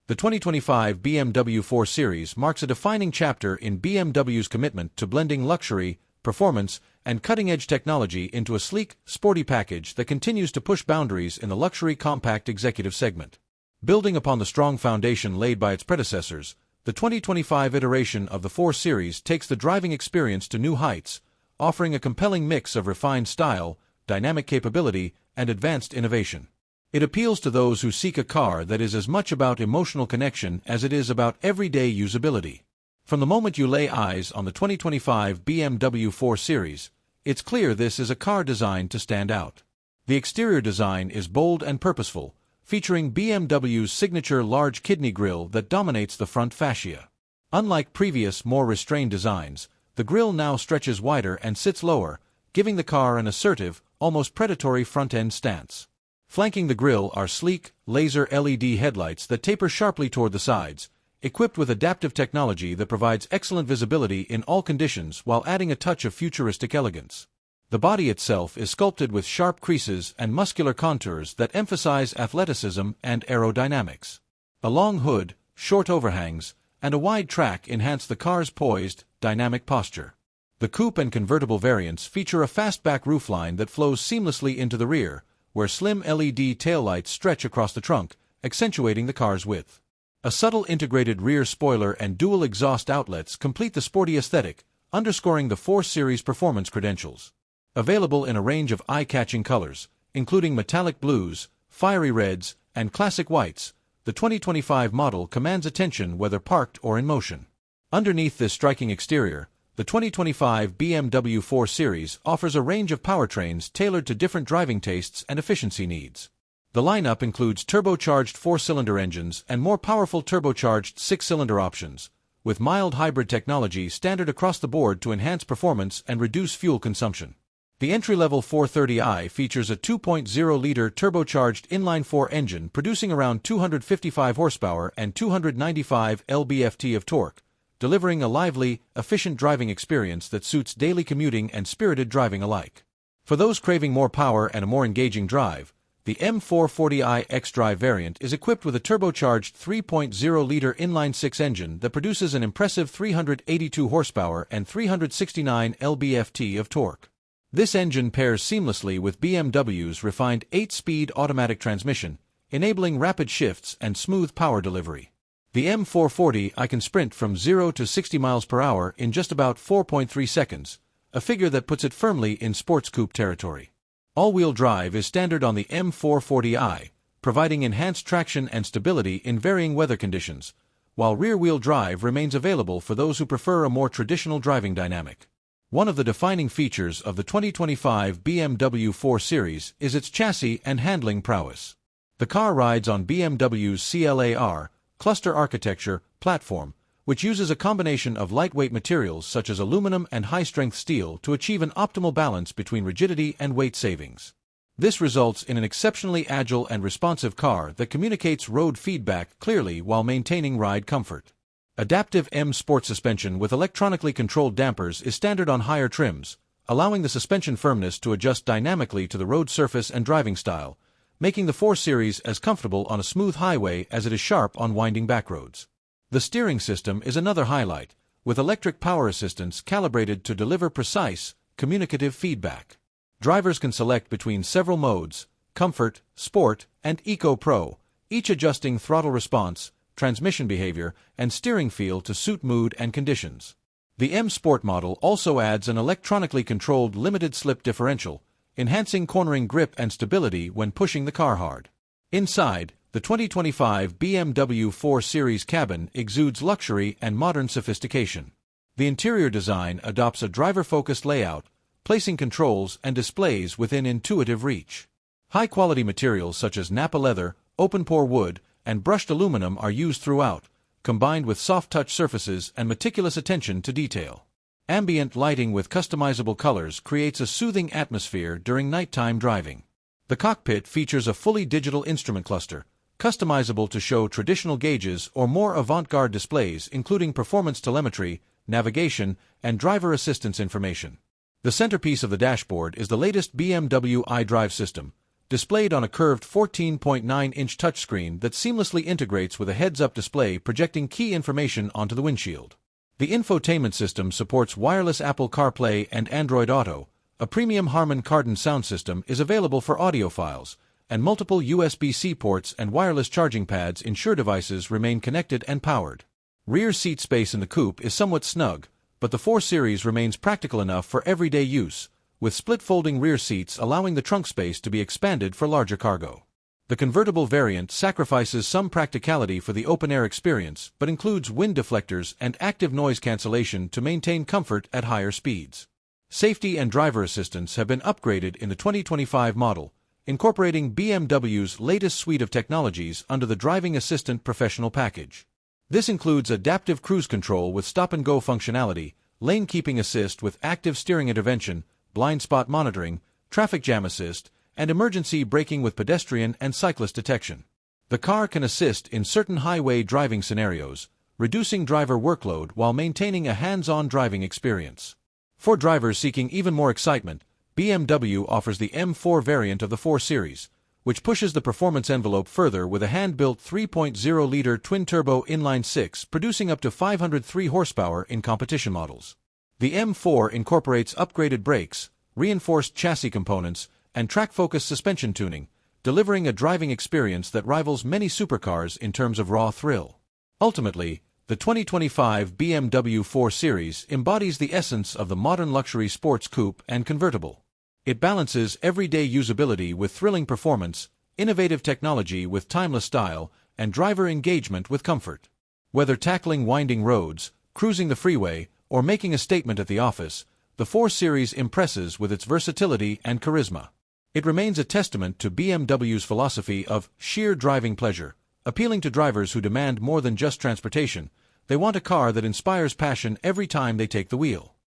The 2025 BMW 4 Series marks a defining chapter in BMW's commitment to blending luxury, performance, and cutting-edge technology into a sleek, sporty package that continues to push boundaries in the luxury compact executive segment. Building upon the strong foundation laid by its predecessors, the 2025 iteration of the 4 Series takes the driving experience to new heights, offering a compelling mix of refined style, dynamic capability, and advanced innovation. It appeals to those who seek a car that is as much about emotional connection as it is about everyday usability. From the moment you lay eyes on the 2025 BMW 4 Series, it's clear this is a car designed to stand out. The exterior design is bold and purposeful, featuring BMW's signature large kidney grille that dominates the front fascia. Unlike previous, more restrained designs, the grille now stretches wider and sits lower, giving the car an assertive, almost predatory front-end stance. Flanking the grille are sleek, laser LED headlights that taper sharply toward the sides, equipped with adaptive technology that provides excellent visibility in all conditions while adding a touch of futuristic elegance. The body itself is sculpted with sharp creases and muscular contours that emphasize athleticism and aerodynamics. A long hood, short overhangs, and a wide track enhance the car's poised, dynamic posture. The coupe and convertible variants feature a fastback roofline that flows seamlessly into the rear, where slim LED taillights stretch across the trunk, accentuating the car's width. A subtle integrated rear spoiler and dual exhaust outlets complete the sporty aesthetic, underscoring the 4 Series performance credentials. Available in a range of eye-catching colors, including metallic blues, fiery reds, and classic whites, the 2025 model commands attention whether parked or in motion. Underneath this striking exterior, the 2025 BMW 4 Series offers a range of powertrains tailored to different driving tastes and efficiency needs. The lineup includes turbocharged 4-cylinder engines and more powerful turbocharged 6-cylinder options, with mild hybrid technology standard across the board to enhance performance and reduce fuel consumption. The entry-level 430i features a 2.0-liter turbocharged inline-4 engine producing around 255 horsepower and 295 lb-ft of torque, delivering a lively, efficient driving experience that suits daily commuting and spirited driving alike. For those craving more power and a more engaging drive, the M440i xDrive variant is equipped with a turbocharged 3.0-liter inline-6 engine that produces an impressive 382 horsepower and 369 lb-ft of torque. This engine pairs seamlessly with BMW's refined 8-speed automatic transmission, enabling rapid shifts and smooth power delivery. The M440i can sprint from 0 to 60 miles per hour in just about 4.3 seconds, a figure that puts it firmly in sports coupe territory. All-wheel drive is standard on the M440i, providing enhanced traction and stability in varying weather conditions, while rear-wheel drive remains available for those who prefer a more traditional driving dynamic. One of the defining features of the 2025 BMW 4 Series is its chassis and handling prowess. The car rides on BMW's CLAR cluster architecture platform, which uses a combination of lightweight materials such as aluminum and high-strength steel to achieve an optimal balance between rigidity and weight savings. This results in an exceptionally agile and responsive car that communicates road feedback clearly while maintaining ride comfort. Adaptive M Sport suspension with electronically controlled dampers is standard on higher trims, allowing the suspension firmness to adjust dynamically to the road surface and driving style, making the 4 Series as comfortable on a smooth highway as it is sharp on winding backroads. The steering system is another highlight, with electric power assistance calibrated to deliver precise, communicative feedback. Drivers can select between several modes, Comfort, Sport, and Eco Pro, each adjusting throttle response, transmission behavior, and steering feel to suit mood and conditions. The M Sport model also adds an electronically controlled limited-slip differential, enhancing cornering grip and stability when pushing the car hard. Inside, the 2025 BMW 4 Series cabin exudes luxury and modern sophistication. The interior design adopts a driver-focused layout, placing controls and displays within intuitive reach. High-quality materials such as Napa leather, open-pore wood, and brushed aluminum are used throughout, combined with soft-touch surfaces and meticulous attention to detail. Ambient lighting with customizable colors creates a soothing atmosphere during nighttime driving. The cockpit features a fully digital instrument cluster, customizable to show traditional gauges or more avant-garde displays including performance telemetry, navigation, and driver assistance information. The centerpiece of the dashboard is the latest BMW iDrive system, displayed on a curved 14.9-inch touchscreen that seamlessly integrates with a heads-up display projecting key information onto the windshield. The infotainment system supports wireless Apple CarPlay and Android Auto. A premium Harman Kardon sound system is available for audiophiles, and multiple USB-C ports and wireless charging pads ensure devices remain connected and powered. Rear seat space in the coupe is somewhat snug, but the 4 Series remains practical enough for everyday use, with split-folding rear seats allowing the trunk space to be expanded for larger cargo. The convertible variant sacrifices some practicality for the open-air experience, but includes wind deflectors and active noise cancellation to maintain comfort at higher speeds. Safety and driver assistance have been upgraded in the 2025 model, incorporating BMW's latest suite of technologies under the Driving Assistant Professional package. This includes adaptive cruise control with stop-and-go functionality, lane keeping assist with active steering intervention, blind spot monitoring, traffic jam assist, and emergency braking with pedestrian and cyclist detection. The car can assist in certain highway driving scenarios, reducing driver workload while maintaining a hands-on driving experience. For drivers seeking even more excitement, BMW offers the M4 variant of the 4 Series, which pushes the performance envelope further with a hand-built 3.0-liter twin-turbo inline-6 producing up to 503 horsepower in competition models. The M4 incorporates upgraded brakes, reinforced chassis components, and track-focused suspension tuning, delivering a driving experience that rivals many supercars in terms of raw thrill. Ultimately, the 2025 BMW 4 Series embodies the essence of the modern luxury sports coupe and convertible. It balances everyday usability with thrilling performance, innovative technology with timeless style, and driver engagement with comfort. Whether tackling winding roads, cruising the freeway, or making a statement at the office, the 4 Series impresses with its versatility and charisma. It remains a testament to BMW's philosophy of sheer driving pleasure, appealing to drivers who demand more than just transportation. They want a car that inspires passion every time they take the wheel.